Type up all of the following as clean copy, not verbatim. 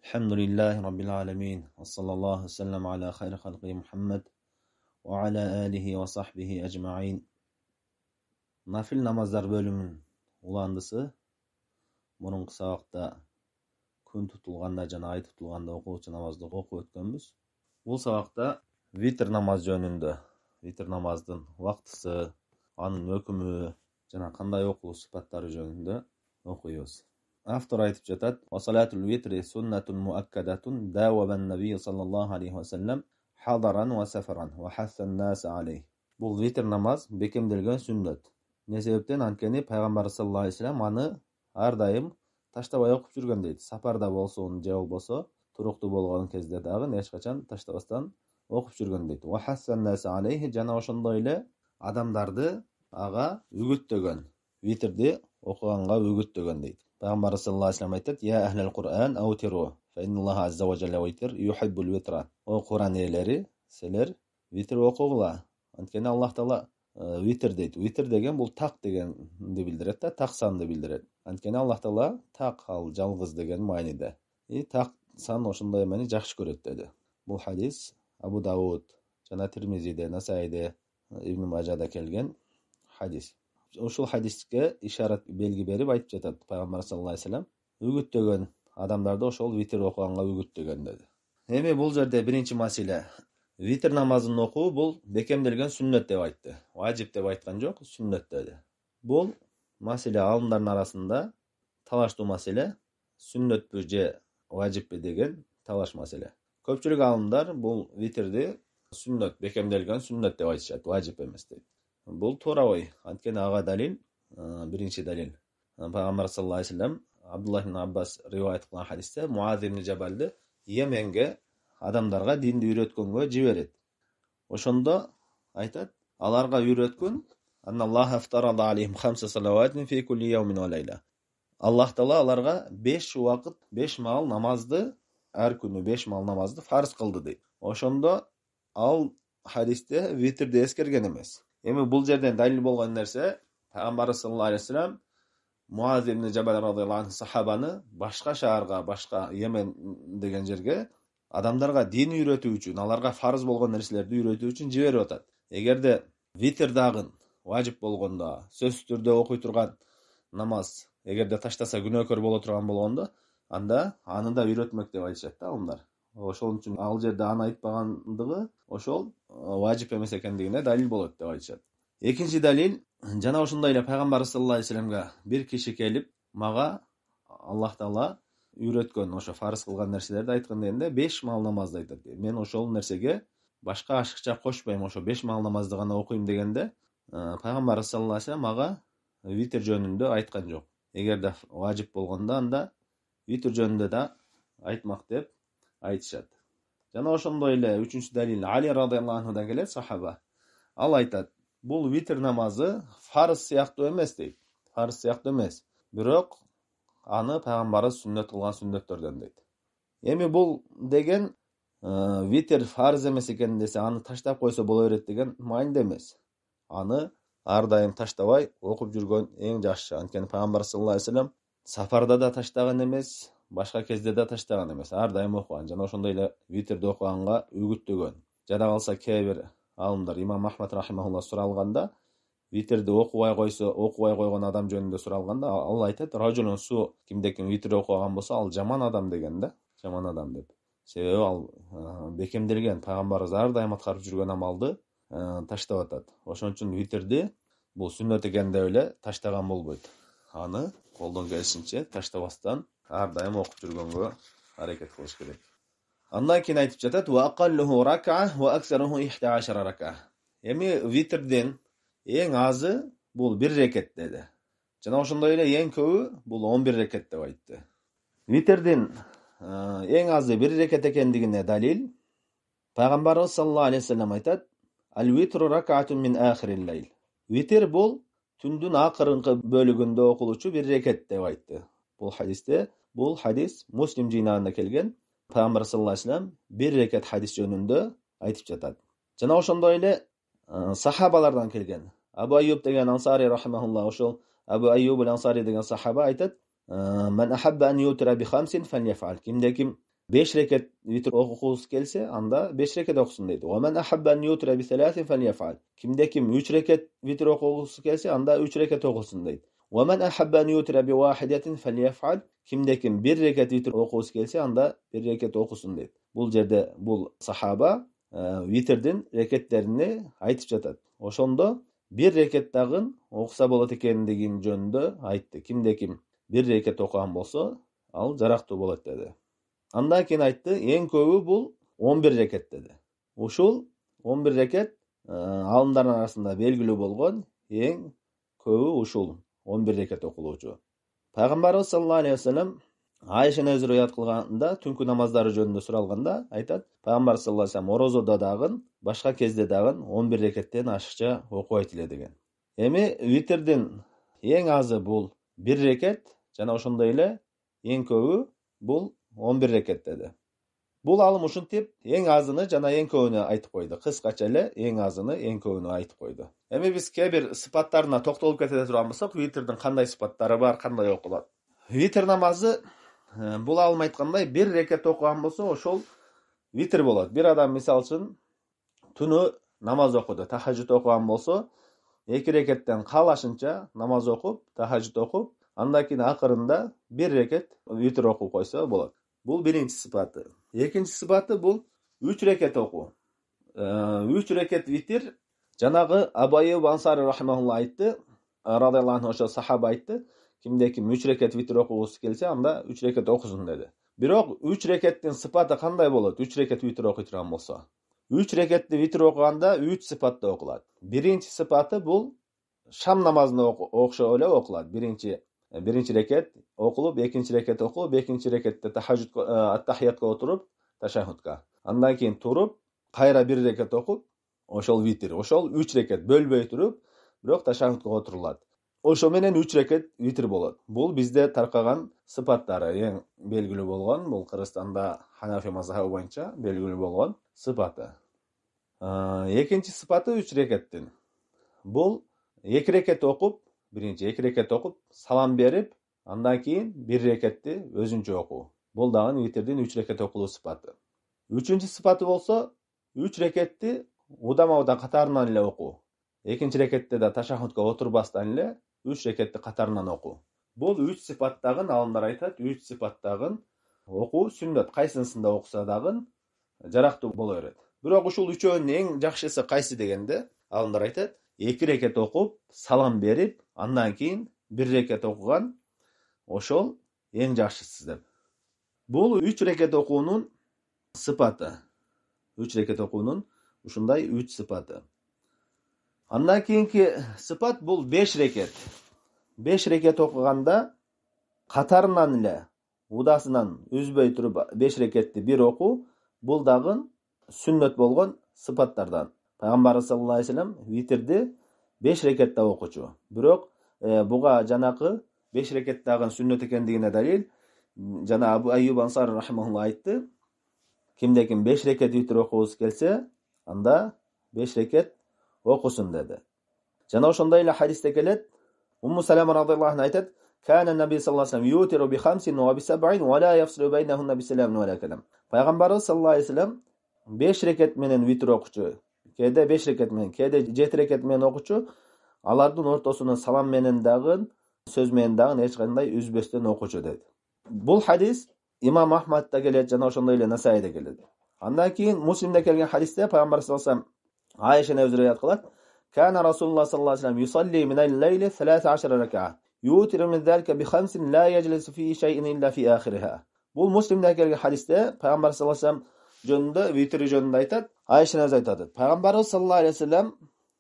Elhamdülillahi Rabbil alemin. Ve sallallahu ve sellem ala hayri halqi Muhammed ve ala alihi ve sahbihi ecma'in. Nafil namazlar bölümün ulandısı. Murunqı sabaqta kun tutulganda jana ay tutulganda okuwçu namazды okup ötkönbüz. Bul sabaqta vitr namaz jönündө, vitr namazdын wagtysı, anын ökümü jana kanday okuu sıfattары jönündө okuyobuz. Автор айтып жатат: "Ва салатул витри суннатун муаккадатун дawaba набий саллаллаху алейхи ва саллям хадаран ва сафаран ва хасан нас алейх." Бул витр намаз бекемделген сүннөт. Не себептен анткени пайгамбар саллаллаху алейхи ва саллям аны ар дайым таштабай окуп жүргөн дейт. Сапарда болсун же болбосо туруктуу болгон кезде дагы эч качан таштабастан окуп жүргөн дейт. Ва хасан нас алейх жана ошондой эле адамдарды ага үгүттөгөн, витрди окуганга үгүттөгөн дейт. Пайгамбар саллаллаху алейхи ва саллям айтат: "Я ахлал Кур'ан аутиру, фа инналлаха азза ва жалла витр юхиббул витра." О Кур'ан элери, силер витр окугула. Анткени Аллах Таала витр дейт. Витр деген бул так дегенди билдирет да, так санды билдирет. Анткени Аллах Таала так, ал жалгыз деген мааниде. Так сан ошондой эмени жакшы көрөт деди. Бул хадис Абу Дауд жана Тирмизиде, Насаиде, Ибн Мажада келген хадис. Ушул хадиске ишарат белги берип айтып жатат пайгамбар саллаллаху алейхи ва саллям үгүттөгөн адамдарды ошол витр окуганга үгүттөгөн деди. Эми бул жерде биринчи маселе, витр намазын окуу бул бекемделген сүннөт деп айтты. Важип деп айткан жок, сүннөт деди. Бул маселе алымдардын арасында талаштуу маселе, сүннөтпү же важиппи деген талаш маселе. Көпчүлүк алымдар бул витрди сүннөт, бекемделген сүннөт деп айтышат, важип эмес дейт. Бул туура ой. Анткени ага далил, биринчи далил. Пайгамбар саллаллаху алейхи ва саллям Абдуллах ибн Аббас риваят кылган хадисте Муаз ибн Жабалды Йеменге адамдарга динди үйрөткөнгө жиберет. Ошондо айтат: "Аларга үйрөткөн анналлаха афтарада алейхим хамса салаватин фи кулли яумин ва лайла." Аллах Таала аларга 5 убакыт, 5 маал намазды, ар күнү 5 маал намазды фарз кылды дейт. Ошондо ал хадисте витрди эскерген эмес. Эми бул жерден далил болгон нерсе, Пайгамбар саллаллаху алейхи ва саллям Муаз ибн Жабал радыйаллаху анху сахабаны башка шаарга, башка Йемен деген жерге адамдарга дин үйрөтүү үчүн, аларга фарз болгон нерселерди үйрөтүү үчүн жиберип атат. Эгерде витр дагы важип болгондо, сөзсүз түрдө окуй турган намаз, эгерде таштаса күнөөкөр боло турган болгондо, анда аны да үйрөтмөк деп айтышат да алымдар. Ошол үчүн ал жерде аны айтпагандыгы ошол важип эмес экендигине далил болот деп айтышат. Экинчи далил, жана ошондой эле пайгамбар саллаллаху алейхи ва саллямга бир киши келип, мага Аллах Таала үйрөткөн, ошо фарз кылган нерселерди айткан дегенде 5 маал намазды айтат. Мен ошол нерсеге башка ашыкча кошпойм, ошо 5 маал намазды гана окуйм дегенде, пайгамбар саллаллаху алейхи ва саллям мага витр жөнүндө айткан жок. Эгерде важип болгондо анда витр жөнүндө да айтмак деп айтышат. Жана ошондой эле үчүнчү далил Али радыйаллаху анхудан келет, сахаба. Ал айтат: "Бул витр намазы фарз сыяктуу эмес" дейт. Фарз сыяктуу эмес, бирок аны пайгамбарыбыз сүннөт кылган сүннөттөрдөн дейт. Эми бул деген витр фарз эмес экен десе, аны таштап койсо боло берет деген мааниде эмес. Аны ар дайым таштабай окуп жүргөн эң жакшы. Анткени пайгамбар саллаллаху алейхи ва саллям сафарда да таштаган эмес, башка кезде да таштаган эмес, ар дайым окуган. Жана ошондой эле витрди окуганга үгүттөгөн. Жада калса кээ бир алымдар, имам Ахмад рахимахулла суралганда, витрди окубай койгон адам жөнүндө суралганда, ал айтат: "Ражулун су, кимде-ким витр окуган болсо, ал жаман адам" деген да, жаман адам деп. Себеби ал бекемделген, пайгамбарыбыз ар дайым аткарып жүргөн амалды таштап атат. Ошон үчүн витрди бул сүннөт экен деп эле таштаган болбойт. Аны колдон келишинче таштабастан ар дайым окуп жүргөнгө аракет кылыш керек. Андан кийин айтып жатат: "Ва акаллуху рак'a ва аксаруху 11 рак'a." Эми витрдин эң азы бул 1 рекет деди. Жана ошондой эле эң көбү бул 11 рекет деп айтты. Витрдин эң азы 1 рекет экендигине далил Пайгамбарыбыз саллаллаху алейхи ва саллям айтат: "Ал-витру рак'атун мин ахирил лайл." Витр бул түндүн акыркы бөлүгүндө окулучу 1 рекет деп айтты. Бул хадис Муслим жыйнагында келген. Пайгамбар саллаллаху алейхи ва саллям 1 рекет хадис жөнүндө айтып жатат. Жана ошондой эле сахабалардан келген. Абу Айюб деген Ансари рахимахулла, ошол Абу Айюб ансари деген сахаба айтат: "Ман ахабба ан ютра би хамсин фальяфал." Кимде-ким 5 reket vitr okuğusu kelse anda 5 reket okusun deydi. Ve men ahabba en yutra bi thalathin felyef'al. Kimde kim 3 reket vitr okuğusu kelse anda 3 reket okusun deydi. Ve men ahabba en yutra bi wahidatin felyef'al. Kimde kim 1 reket vitr okuğusu kelse anda 1 reket okusun deydi. Bul jerde bul sahaba vitrдин reketlerini aytıp жатат. Ошондо 1 reket dagın okusa bolat ekendигин жөнүндө айтты. Kimde kim 1 reket okugan bolsa, al жарактуу болот dedi. Andan keyin aytdı, en köbü bul 11 reket dedi. Uşul 11 reket alımların arasında belgili bolgon en köbü uşul 11 reket okulucu. Peygamberimiz sallallahu aleyhi ve sellem Ayşe'ne özür rivayet kılganda tünkü namazları jönündө suralganda aytat, Peygamber sallallahu aleyhi ve sellem orozoda dagın, başka kezde dagın 11 reketten aşıkça okup aytile degen. Эми витрдин эң азы бул 1 рекет, жана ошондой эле эң көбү бул 11 рекет деди. Бул алым ушинтип эң азыны жана эң көбүнү айтып койду. Кыскача эле эң азыны, эң көбүнү айтып койду. Эми биз кээ бир сыпаттарына токтолуп кете турган болсок, витрдин кандай сыпаттары бар, кандай окулат? Витр намазы бул алым айткандай 1 рекет окуган болсо, ошол витр болот. Бир адам мисалы үчүн түнү намаз окуду, тахажжуд окуган болсо, 2 рекеттен калашынча намаз окуп, тахажжуд окуп, андан кийин акырында 1 рекет витр окуп койсо болот. Бул биринчи сыпаты. Экинчи сыпаты бул 3 рекет окуу. 3 рекет витр жанагы Абу Айюб Ансари рахимахулла айтты, радиаллаху анху ошо сахаба айтты, кимде ким 3 рекет витр окугусу келсе, анда 3 рекет окусун деди. Бирок 3 рекеттин сыпаты кандай болот? 3 рекет витр окуй турган болсо. 3 рекетти витр окуганда 3 сыпатта окулат. Биринчи сыпаты бул шам намазына окшоо эле окулат. Биринчи рекет окулуп, экинчи рекет окулуп, экинчи рекетте тахажжуд ат-тахиятка отуруп, ташаххудка. Андан кийин туруп, кайра 1 рекет окуп, ошол витр. Ошол 3 рекет бөлбөй туруп, бирок ташаххудка отурулат. Ошо менен 3 рекет витр болот. Бул бизде таркаган сыпаттары. Эң белгилүү болгон, бул Кыргызстанда Ханафи мазхабы боюнча белгилүү болгон сыпаты. Экинчи сыпаты 3 рекеттин. Бул 2 рекет окуп, биринчи 2 рекет окуп, салам берип, андан кийин 1 рекетти өзүнчө окуу. Бул дагы витрдин 3 рекет окулуу сыпаты. Үчүнчү сыпаты болсо, 3 рекетти удама-удан катарынан эле окуу. Экинчи рекетте да ташаххудка отурбастан эле 3 рекетти катарынан окуу. Бул 3 сыпаттагын алымдар айтат, 3 сыпаттагын окуу сүннөт. Кайсысында окуса дагы жарактуу боло берет. Бирок ушул үчөөнүн эң жакшысы кайсы дегенде, алымдар айтат, 2 рекет окуп, салам берип, андан кийин 1 рекет окуган ошол эң жакшысы деп. Бул 3 рекет окуунун сыпаты. 3 рекет окуунун ушундай 3 сыпаты. Андан кийинки сыпат бул 5 рекет. 5 рекет окуганда катарынан эле удасынан үзбөй туруп 5 рекетти бир окуу, бул дагы сүннөт болгон сыпаттардан. Пайгамбарыбыз саллаллаху алейхи ва саллям витрди 5 рекетте окучу. Бирок буга жанакы 5 рекеттагы сүннөт экендигине далил жана Абу Айюб Ансари рахимахулла айтты. Кимде ким 5 рекет витр окугусу келсе, анда 5 рекет окусун деди. Жана ошондой эле хадисте келет, Умму Салама радиаллаху анха айтат, "Кана наби саллаллаху алейхи ва саллям ютиру би 5 ва би 7 ва ла яфсилу байнахунна би салам ва ла калам." Пайгамбарыбыз саллаллаху алейхи ва саллям 5 рекет менен витр окучу, кээде 5 рекет менен, кээде 7 рекет менен окучу, алардын ортосуна салам менен дагы, сөз менен дагы эч кандай үзбөстөн окучу деди. Бул хадис Имам Ахмадда келет, жана ошондой эле Насаиде келет. Андан кийин Муслимде келген хадисте Пайгамбар саллаллаху алейхи ва саллям Айшаны өзү риwayat кылат. Кана Расулуллах саллаллаху алейхи ва саллям юсалли минал лейли 13 ракаат. Ютиру мин залика би 5 ла яджлису фи шайин илля фи ахириха. Бул Муслимде келген хадисте Пайгамбар саллаллаху алейхи ва саллям жөнүндө витр жөнүндө айтат. Айшаны өзү айтат. Пайгамбарыбыз саллаллаху алейхи ва саллям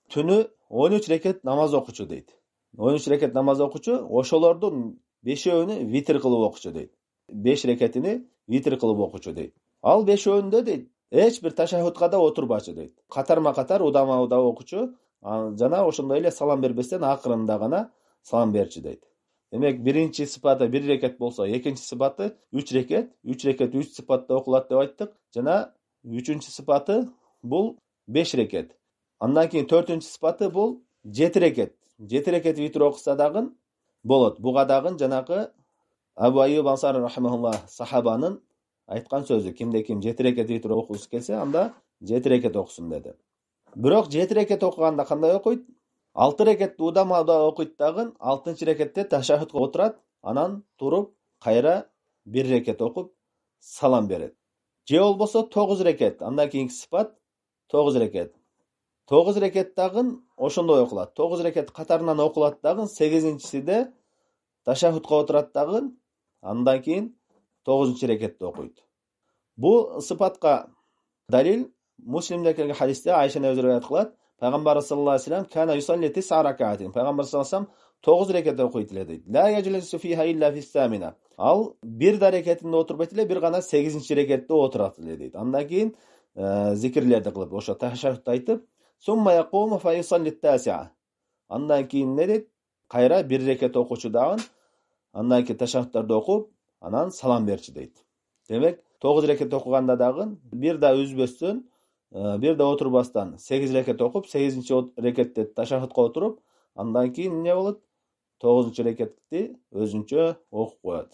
түнү 13 рекет намаз окучу дейт. 13 рекет намаз окучу, ошолордун 5өөнү витр кылып окучу дейт. 5 рекетини витр кылып окучу дейт. Ал 5өөнүндө дейт, эч бир ташаххудка да отурбачу дейт. Катарма-катар удама-уда окучу, жана ошондой эле салам бербестен акырында гана салам берчү дейт. Демек, биринчи сыпаты 1 рекет болсо, экинчи сыпаты 3 рекет, 3 рекет 3 сыпатта окулат деп айттык. Жана үчүнчү сыпаты бул 5 рекет. Андан кийин 4-нчү сыпаты бул 7 рекет. 7 рекет витр окуса дагы болот. Буга дагы жанагы Абу Айюб Ансари рахимахулла сахабанын айткан сөзү кимде ким 7 рекет витр окугусу келсе, анда 7 рекет окусун деди. Бирок 7 рекет окуганда кандай окуйт? 6 рекетти удамада окуйт дагы, 6-чы рекетте ташаххудка отурат, анан туруп кайра 1 рекет окуп салам берет. Же болбосо 9 рекет, андан кийинки сыпат 9 рекет. 9 рекет дагы ошондой окулат. 9 рекет катарынан окулат дагы, 8-чисиде ташаххудка отурат дагы, андан кийин 9-чы рекетти окуйт. Бул сыпатка далил Муслимде келген хадисте Айша эне риwayat кылат. Пайгамбар саллаллаху алейхи вассалам кана юсалли 9 ракаатин. Пайгамбар саллаллаху алейхи вассалам 9 рекет окуйт эле дейт. Ла яджлису фиха илля фис-самина. Ал бир да рекетинде отурбайт эле, бир гана 8-чи рекетте отурат эле дейт. Андан кийин зикирлерди кылып, ошо ташаххудты айтып, сумма якуму фа юсалли ат-тасиа. Андан кийин не дейт? Кайра 1 рекет окучу дагы, андан кийин ташаххуттарды окуп, анан салам берчи дейт. Демек, 9 рекет окуганда дагы бир да үзбөстөн, бир да отурбастан 8 рекет окуп, 8-чи рекетте ташаххудка отуруп, андан кийин не болот? 9-чу рекетти өзүнчө окуп коет.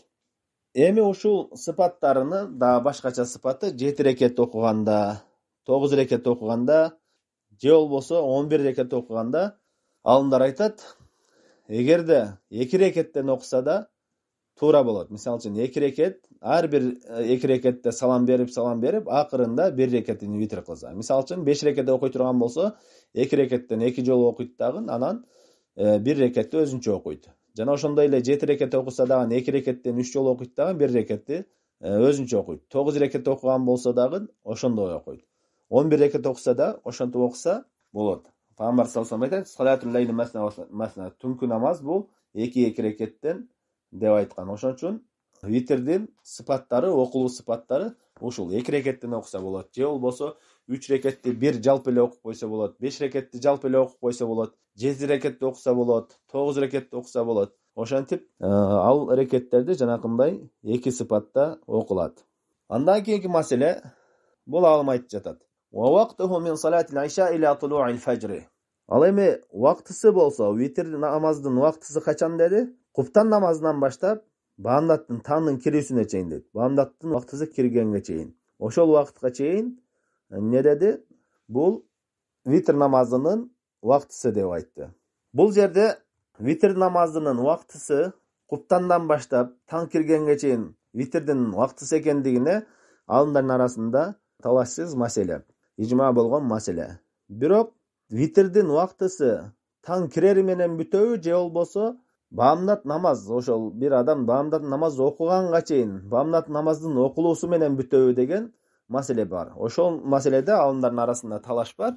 Эми ушул сыпаттарыны да башкача сыпаты 7 рекет окуганда, 9 рекет окуганда, же болбосо 11 рекет окуганда алымдар айтат, эгерде 2 рекеттен окуса да туура болот. Мисалы үчүн 2 рекет, ар бир 2 рекетте салам берип, акырында 1 рекетин витр кылса. Мисалы үчүн 5 рекетте окуй турган болсо, 2 рекеттен 2 жолу окуйт дагы, анан 1 рекетти өзүнчө окуйт. Жана ошондой эле 7 рекетте окуса дагы 2 рекеттен 3 жолу окуйт дагы, 1 рекетти өзүнчө окуйт. 9 рекетте окуган болсо дагы ошондой окуйт. 11 рекет окуса да ошентип окуса болот. Пайгамбар саллаллаху алейхи вассалам айтат, салатул лейли масна, түнкү намаз бул 2 рекеттен деп айткан. Ошон үчүн витрдин сыпаттары, окулуу сыпаттары ушул 2 рекеттен окуса болот. Же болбосо 3 рекетти бир жалпы эле окуп койсо болот, 5 рекетти жалпы эле окуп койсо болот, 7 рекетти окуса болот, 9 рекетти окуса болот. Ошентип ал рекеттерди жанакындай 2 сыпатта окулат. Андан кийинки маселе бул алым айтып жатат. Wa waqtuhu min salatil isha ila tulu'il fajr. Ал эми убактысы болсо, витр намаздын убактысы качан деди? Куптан намазынан баштап баамдаттын таңдын кирүүсүнө чейин дейт. Баамдаттын убактысы киргенге чейин. Ошол убактка чейин не деди? Бул витр намазынын убактысы деп айтты. Бул жерде витр намазынын убактысы куптандан баштап таң киргенге чейин витрдин убактысы экендигине алымдардын арасында талашсыз маселе, ижма болгон маселе. Бирок витрдин убактысы таң кирери менен бүтөбү, же болбосо баамдат намаз, ошол бир адам баамдат намаз окуганга чейин баамдат намаздын окулуусу менен бүтөбү деген маселе бар. Ошол маселеде алымдардын арасында талаш бар.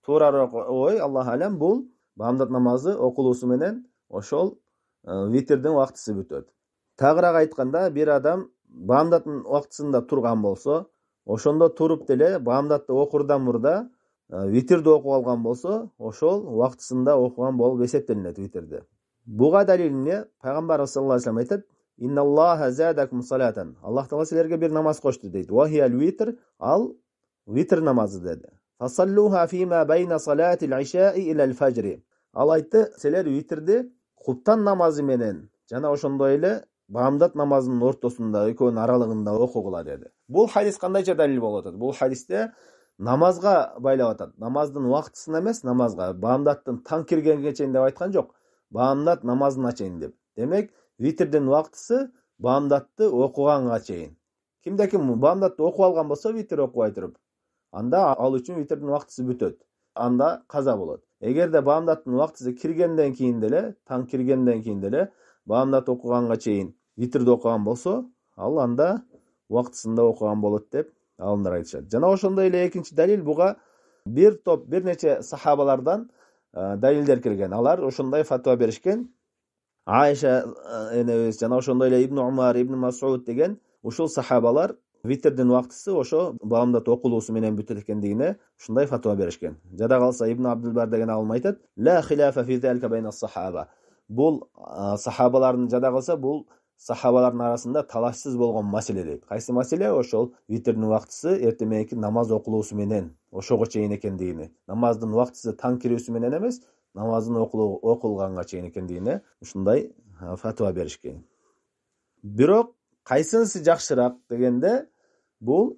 Туурарак ой, Аллах алам, бул баамдат намазы окулуусу менен ошол витрдин убактысы бүтөт. Тагыраак айтканда, бир адам баамдаттын убактысында турган болсо, ошондо туруп деле баамдатты окурдан мурда витрди окуп алган болсо, ошол убактысында окуган болуп эсептелинет витрди. Буга далил эмне? Пайгамбар саллаллаху алейхи вассалам айтат: "Инналлаха задакум салатан." Аллах Таала силерге бир намаз кошту дейт. "Ва хияль витр", ал витр намазы деди. "Фасаллуха фима байна салатил ишаи илал фажри." Ал айтты, силер витрди куптан намазы менен жана ошондой эле баамдат намазынын ортосунда, экөөнүн аралыгында окугула деди. Бул хадис кандайча далил болуп атат? Бул хадисте намазга байлап атат. Намаздын убактысына эмес, намазга. Баамдаттын таң киргенге чейин деп айткан жок. Баамдат намазына чейин деп. Демек, витрдин убактысы баамдатты окуганга чейин. Кимде ким баамдатты окуп алган болсо, витр окубай туруп, анда ал үчүн витрдин убактысы бүтөт. Анда каза болот. Эгерде баамдаттын убактысы киргенден кийин деле, таң киргенден кийин деле баамдат окуганга чейин витрди окуган болсо, ал анда убактысында окуган болот деп алымдар айтышат. Жана ошондой эле экинчи далил буга бир нече сахабалардан далилдер келген. Алар ошондой фатва беришкен. Айша энебиз жана ошондой эле Ибн Умар, Ибн Мас'уд деген ушул сахабалар витрдин убактысы ошо баамдат окулуусу менен бүтөт экендигине ушундай фатва беришкен. Жада калса Ибн Абдулбар деген алым айтат: "Ла хилафа фи залика байна ас-сахаба." Бул сахабалардын жада калса, бул сахабалардын арасында талашсыз болгон маселе дейт. Кайсы маселе? Ошол витрдин убактысы эртең намаз окулуусу менен ошого чейин экендигине. Намаздын убактысы таң кирүүсү менен эмес, намаздын окулганга чейин экендигине ушундай фатва беришкен. Бирок кайсынысы жакшыраак дегенде, Бул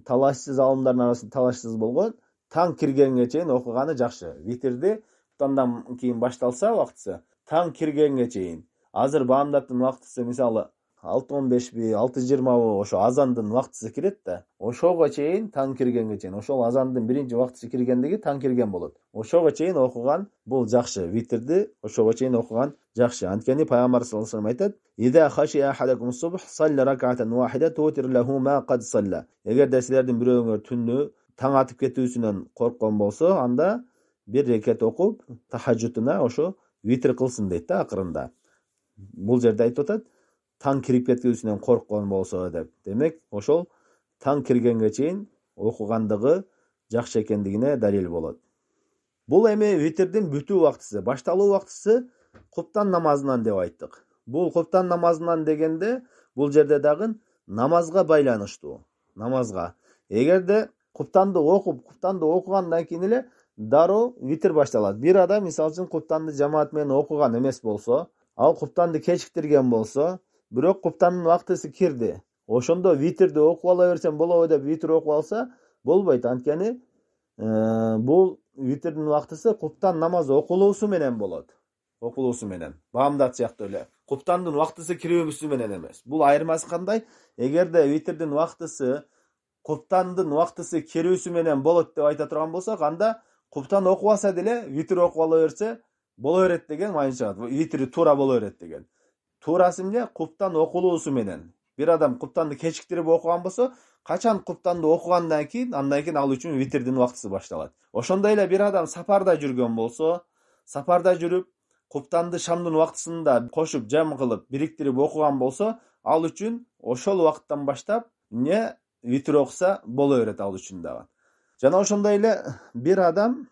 талашсыз алымдардын арасында талашсыз болгон таң киргенге чейин окуганы жакшы. Витрди куптандан кийин башталса убактысы таң киргенге чейин. Азыр баамдаттын убактысы мисалы 6:15 6:20 ошо азандын убактысы кирет да. Ошого чейин таң киргенге чейин. Ошол азандын биринчи убактысы киргендеги таң кирген болот. Ошого чейин окуган бул жакшы. Витрди ошого чейин окуган жакшы. Анткени пайгамбар саллаллаху алейхи вассалам айтат: "Иза хашия ахадакум субх салла рак'атан вахида тутир лаху ма qad salla." Эгерде силердин бирөөңөр түннү таң атып кетүүсүнөн корккон болсо, анда бир рекет окуп, тахажжутуна ошо витр кылсын дейт да акырында. Бул жерде айтып атат, таң кирип кетүүсүнөн корккон болсо деп. Демек, ошол таң киргенге чейин окугандыгы жакшы экендигине далил болот. Бул эми витрдин бүтүү убактысы, башталуу убактысы куптан намазынан деп айттык. Бул куптан намазынан дегенде, бул жерде дагы намазга байланыштуу. Намазга. Эгерде куптанды окугандан кийин эле дароо витр башталат. Бир адам мисалы үчүн куптанды жамаат менен окуган эмес болсо, ал куптанды кечиктирген болсо, бирок куптандын убактысы кирди. Ошондо витрди окуп ала берсем болобу деп витр окуп алса, болбойт. Анткени бул витрдин убактысы куптан намаз окулуусу менен болот. Окулуусу менен. Баамдат сыяктуу эле. Куптандын убактысы кирүүсү менен эмес. Бул айырмасы кандай? Эгерде витрдин убактысы куптандын убактысы кирүүсү менен болот деп айта турган болсок, анда куптан окубаса деле витр окуп ала берсе боло берет деген майн чыгат. Витри туура боло берет деген. Туурасы эмне? Куптан окулуусу менен. Бир адам куптанды кечиктирип окуган болсо, качан куптанды окугандан кийин, андан кийин ал үчүн витрдин убактысы башталат. Ошондой эле бир адам сапарда жүргөн болсо, сапарда жүрүп куптанды шамдын убактысында кошуп, жам кылып, бириктирип окуган болсо, ал үчүн ошол убакыттан баштап витр окуса боло берет ал үчүн дагы. Жана ошондой эле бир адам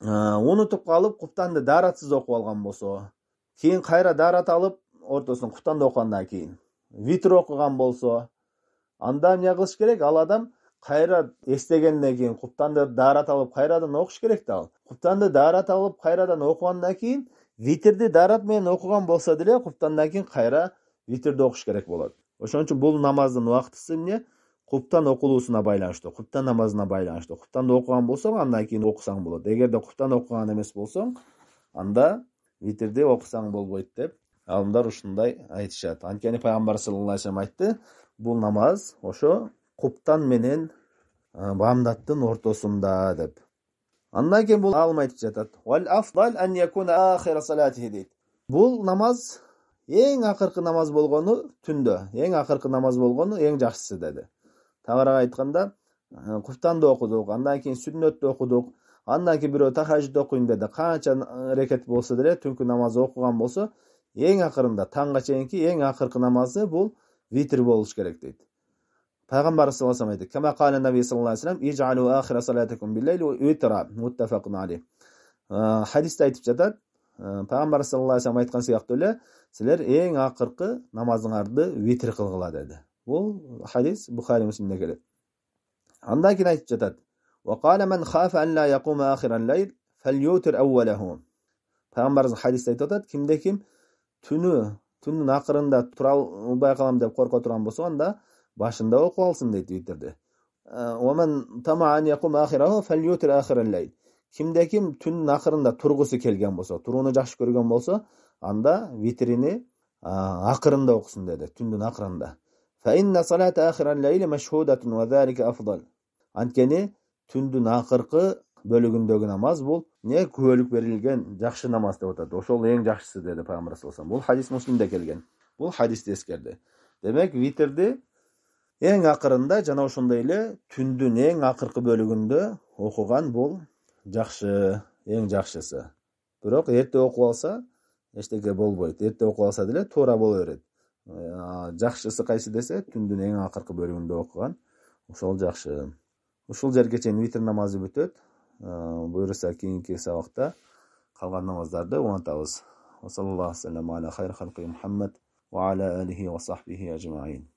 унутуп калып куптанды даратсыз окуп алган болсо, кийин кайра дарат алып ортосун куптанды окугандан кийин витр окуган болсо, анда эмне кылыш керек? Ал адам кайра эстегенден кийин куптанды дарат алып кайрадан окуш керек да ал. Куптанды дарат алып кайрадан окугандан кийин витрди дарат менен окуган болсо деле куптандан кийин кайра витрди окуш керек болот. Ошон үчүн бул намаздын убактысы эмне? Куптан окулуусуна байланыштуу, куптан намазына байланыштуу. Куптанды окуган болсоң, андан кийин окусаң болот. Эгерде куптан окуган эмес болсоң, анда витрди окусаң болбойт деп алымдар ушундай айтышат. Анткени пайгамбар саллаллаху алейхи вассалам айтты, бул намаз ошо куптан менен баамдаттын ортосунда деп. Андан кийин бул алым айтып жатат. Вал афдал ан якуна ахира салатихи дейт. Бул намаз эң акыркы намаз болгону түндө, эң акыркы намаз болгону эң жакшысы деди. Тагыраак айтканда, куптанды окудук, андан кийин сүннөттү окудук, андан кийин бирөө тахажжуд окуйм деди. Канча рекет болсо деле түнкү намазы окуган болсо, эң акырында таңга чейинки эң акыркы намазы бул витр болуш керек дейт. Пайгамбар саллаллаху алейхи вассалам айтты: "Кама кала наби саллаллаху алейхи вассалам, иж'алу ахира салатикум бил-лейли витра", муттафакун алейх. Хадисте айтып жатат, Пайгамбар саллаллаху алейхи вассалам айткан сыяктуу эле, силер эң акыркы намазыңарды витр кылгыла деди. Бул хадис Бухари Муслимде келет. Андан кийин айтып жатат: "Ва кала ман хафа ан ла якума ахирал лейл фальютир аввалаху". Пайгамбарыбыз хадисте айтып атат, ким түнүн акырында тура албай калам деп корко турган болсо, анда башында окуп алсын дейт витрди. "Ва ман тама ан якума ахираху фальютир ахирал лейл". Ким түнүн акырында тургусу келген болсо, турууну жакшы көргөн болсо, анда витрини акырында окусын деди, түндүн акырында. Fa inna salata akhiral layli mashhudatun wa zalika afdal. Анткени түндүн акыркы бөлүгүндөгү намаз бул не күбөлүк берилген жакшы намаз деп атат. Ошол эң жакшысы деди Пайгамбар саллаллаху алейхи вассалам. Бул хадис Муслимде келген. Бул хадисти эскерди. Демек, витрди эң акырында жана ошондой эле түндүн эң акыркы бөлүгүндө окуган бул жакшы, эң жакшысы. Бирок эрте окуп алса эчтеке болбойт. Эрте окуп алса деле туура боло берет. Жакшысы кайсы десе, түндүн эң акыркы бөлүгүндө окуган ошол жакшы. Ушул жерге чейин витр намазы бүтөт. Буюрса кийинки сабакта калган намаздарды улантабыз. Саллаллаху алейхи ва саллям аля хайр халқи Мухаммад ва аля алихи ва сахбихи ажмаин.